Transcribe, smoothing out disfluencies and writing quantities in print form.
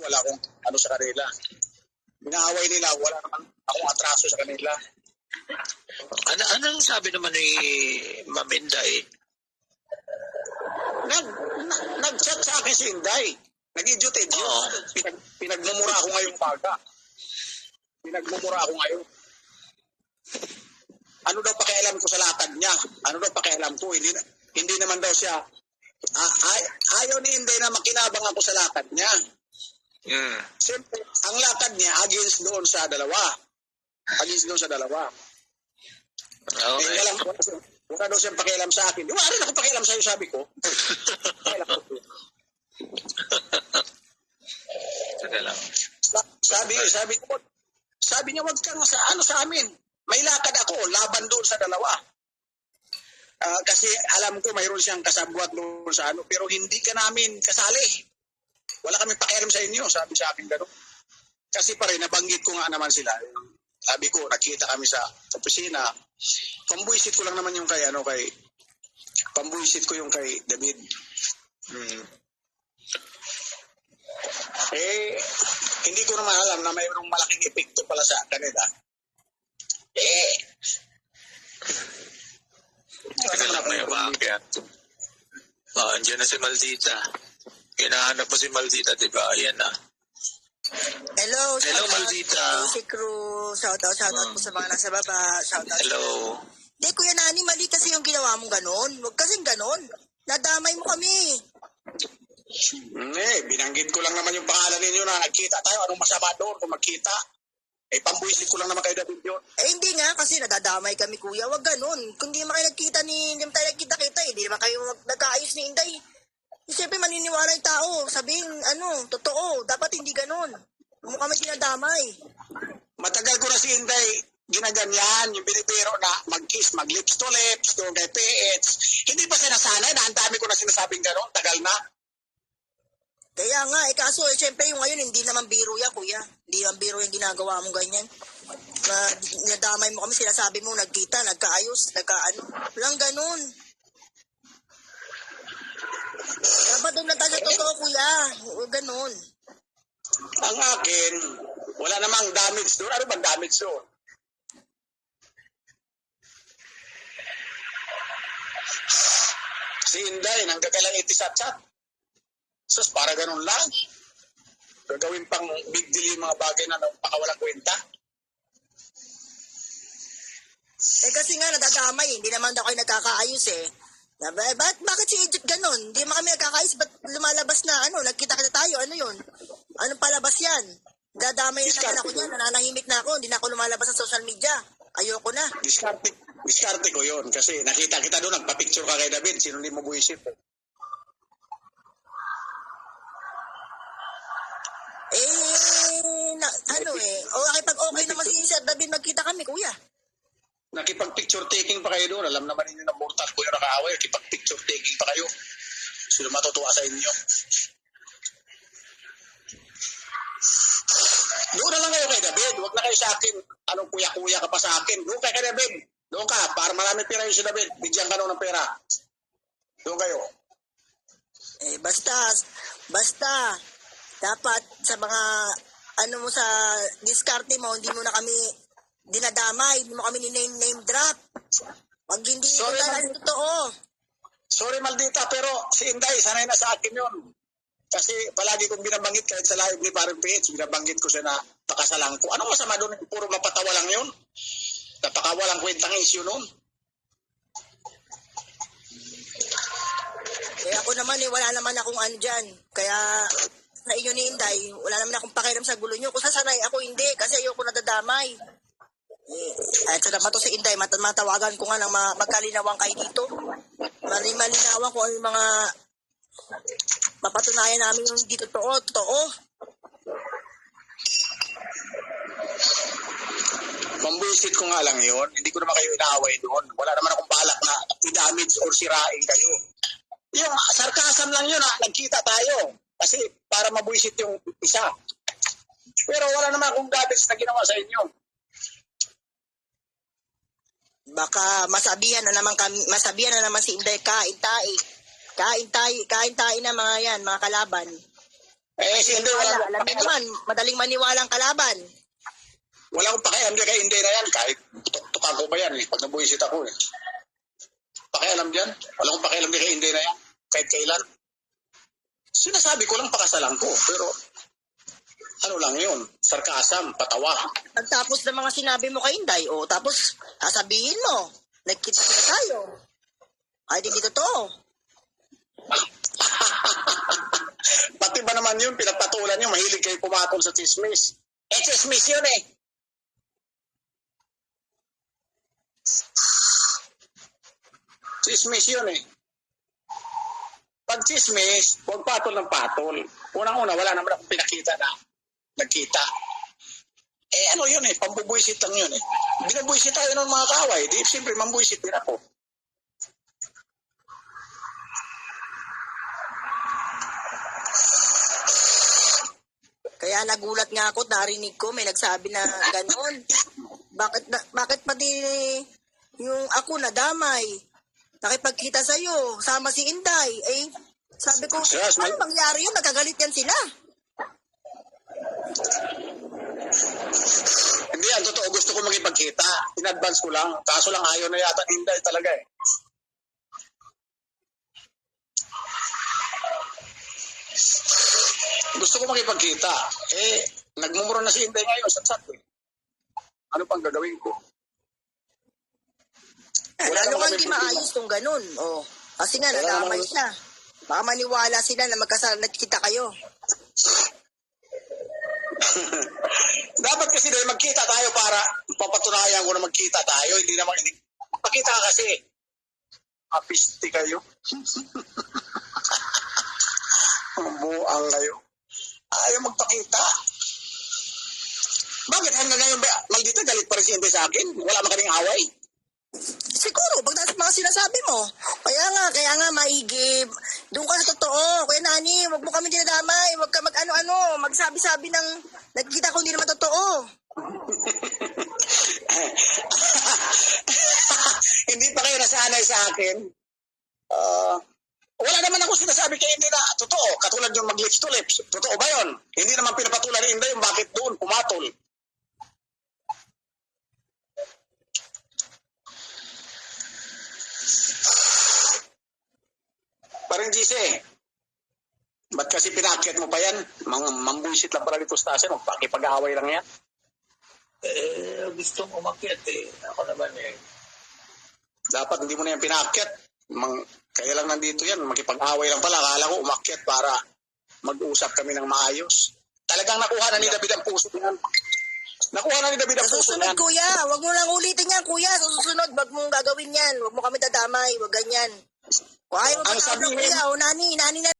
wala akong ano sa kanila. Inaaway nila, wala naman akong atraso sa kanila. Anong sabi naman ni Ma'am Inday? Nag-chat sa akin si Inday. Nag-idyo-tedyo. Pinagmumura ako ngayong umaga. Pinagmumura ako ngayon. Ano daw pakialam ko sa latag niya? Ano daw pakialam ko? Hindi naman daw siya. Ayaw ni Inday na makinabang ako sa latag niya. Siyempre, ang latag niya against doon sa dalawa. Against doon sa dalawa. Okay. Wala daw siyang pakialam sa akin. Wala rin ako pakialam sa'yo, sabi ko. Sige lang. Sabi niya, wag kang sa amin. May lakad ako, laban doon sa dalawa. Kasi alam ko mayroon siyang kasabwat doon sa ano, pero hindi ka namin kasali. Wala kami pakialam sa inyo, sabi sa akin gano'n. Kasi pa rin, nabanggit ko nga naman sila. Sabi ko, nakita kami sa opisina. Pambuisit ko lang naman yung pambuisit ko yung kay David. Hindi ko naman alam na mayroong malaking epekto pala sa kanila. Teka lang, may umakyat. Andiyan na si Maldita. Hinahanap mo si Maldita, diba? Ayan na. Hello, Maldita. Si Crew, shoutout po sa mga nasa baba. Shoutout. Hello. Hindi, Kuya Nani, mali kasi yung ginawa mong ganon. Huwag kasing ganon. Nadamay mo kami. Binanggit ko lang naman yung pangalan ninyo na nagkita tayo. Anong masama doon kung magkita? Pambuisit ko lang naman kayo David yun. Hindi nga, kasi nadadamay kami, Kuya. Huwag ganon. Kung di naman kayo nagkita hindi naman tayo nagkita-kita. Hindi naman kayo nagkaayos ni Inday. Siyempre, maniniwala yung tao. Sabihin, totoo. Dapat hindi ganon. Huwag mo kami dinadamay. Matagal ko na si Inday ginaganyan, yung binibiro na mag-kiss, mag-lips to lips, doon kay PH. Hindi ba sinasanay na ang dami ko na sinasabing gano'n? Tagal na. Kaya nga, kaso, siyempre yung ngayon, hindi naman biro yan, Kuya. Hindi naman biro yung ginagawa mo ganyan. Nadamay mo kami, sinasabi mo, nagkita, nagkaayos, walang ganun. Dapat doon na tayo sa totoo, Kuya. Ganun. Ang akin, wala namang damage doon. Ano bang damage doon? Si Inday, nanggagalang itisat-sat. Sus, para ganun lang. Gagawin pang big deal yung mga bagay na napakawalang kwenta. Kasi nga, nadadamay. Hindi naman daw kayo nagkakaayos eh. Bakit si Egypt ganun? Hindi naman kami nagkakaayos. Ba't lumalabas na nagkita-kita tayo? Ano yun? Anong palabas yan? Dadamay na naman ako yan. Nananahimik na ako. Hindi na ako lumalabas sa social media. Ayoko na. Diskarte ko yun. Kasi nakita kita doon, nagpa-picture ka kay David. Sino hindi mo buwisit? Okay naman si Sir David, magkita kami, Kuya. Nakipag-picture taking pa kayo doon. Alam naman ninyo na mortal ko yung nakaaway. Nakipag-picture taking pa kayo. Sino matutuwa sa inyo? Doon na lang kayo kay David. Huwag na kayo sa akin. Anong kuya-kuya ka pa sa akin? Doon kay David. Doon ka. Para marami pera yung si David. Bigyan ka ng pera. Doon kayo. Basta. Dapat sa mga mo sa diskarte mo, hindi mo na kami dinadamay, hindi mo kami name drop. Pag hindi totoo. Sorry Maldita, pero si Inday, sanay na sa akin yun. Kasi palagi kong binabanggit kahit sa live ni Parang PH, binabanggit ko siya na pakasalang ko. Anong masama doon? Puro mapatawa lang yun. Napakawalang kwentang issue noon. Kaya ako naman wala naman akong dyan. Kaya sa inyo ni Inday, wala naman akong pakialam sa gulo nyo. Kung sasanay ako, hindi. Kasi ayoko nadadamay. At sa naman to si Inday, matawagan ko nga ng magkalinawan kayo dito. Malinawan ko ang mga mapatunayan namin yung hindi totoo. Mambuisit ko nga lang yun. Hindi ko naman kayo inaaway doon. Wala naman akong balak na i-damage or sirain kayo. Yung sarcasm lang yun nagkita tayo. Kasi para mabuisit yung isa. Pero wala naman akong damage na ginawa sa inyo. Baka masabihan na naman si Inday, kain tayo na mga yan, mga kalaban. Si Inday, Wala, alam mo naman, madaling maniwala ang kalaban. wala akong pakialam dyan kay Inday na yan. Kahit tukan ko ba yan pag nabuisit ako Pakialam dyan. Wala akong pakialam dyan kay Inday na yan. Kahit kailan. Sinasabi ko lang pakasalan ko. Pero ano lang yun, sarkasam, patawa. Pagtapos ng mga sinabi mo kay Inday, tapos sasabihin mo, nagkita tayo. Ay, di totoo. Pati ba naman yun, pinagpatulan nyo, mahilig kayo pumatol sa chismis. Chismis yun Chismis yun Pag chismis, huwag patol ng patol. Unang-una, wala naman akong pinakita na nagkita. Ano yun pambubuisit lang yun Binabuisit tayo ng mga kaaway. Di, siyempre, mambuisit din ako. Kaya nagulat nga ako, narinig ko, may nagsabi na gano'n. Bakit pati yung ako nadamay? Nakipagkita sa'yo, sama si Inday. Sabi ko, Yes, ano mangyari yun? Nagkagalit yan sila. Hindi yan, totoo. Gusto ko makipagkita. In-advance ko lang. Kaso lang ayaw na yata Inday talaga Gusto ko makipagkita. Nagmumuro na si Inday ngayon. Satsat Ano pang gagawin ko? Lalo nga hindi maayos kung ganun. Kasi nga, nadamay siya. Baka maniwala sila na nagkita kayo. Dapat kasi dahil magkita tayo para papatunayan ko na magkita tayo. Hindi naman, magkita ka kasi. Apisti kayo. Buang kayo. Ayaw magpakita. Bakit hanggang ngayon ba, Maldita, galit pa rin si Inday sa akin? Wala man kaming away? Siguro, pag mga sinasabi mo. Kaya nga, maigi. Doon ka sa totoo. Kuya Nani, wag mo kami dinadamay. Wag ka magsabi-sabi ng nagkita ko hindi naman totoo. Hindi pa kayo nasanay sa akin. Wala naman ako sinasabi kay Inday na totoo. Katulad yung mag-lips to lips. Totoo ba yun? Hindi naman pinapatulan ni Inday yung bakit doon pumatol. Parang GC, ba't kasi pinakyat mo pa yan? Mambuisit lang pala dito sa taas yan. Pakipag-aaway lang yan. Gustong umakyat Ako naman Dapat hindi mo na yan pinakyat. Kaya lang nandito yan. Makipag-away lang pala. Akala ko umakyat para mag-usap kami ng maayos. Talagang nakuha na ni David ang puso yan. Nakuha na ni David ang puso Susunod, yan. kuya. Wag mo lang ulitin yan, kuya. Susunod, wag mong gagawin yan. Wag mo kami dadamay. Wag ganyan. Kung ayaw mo Ang pa sabihin- kuya, Nani na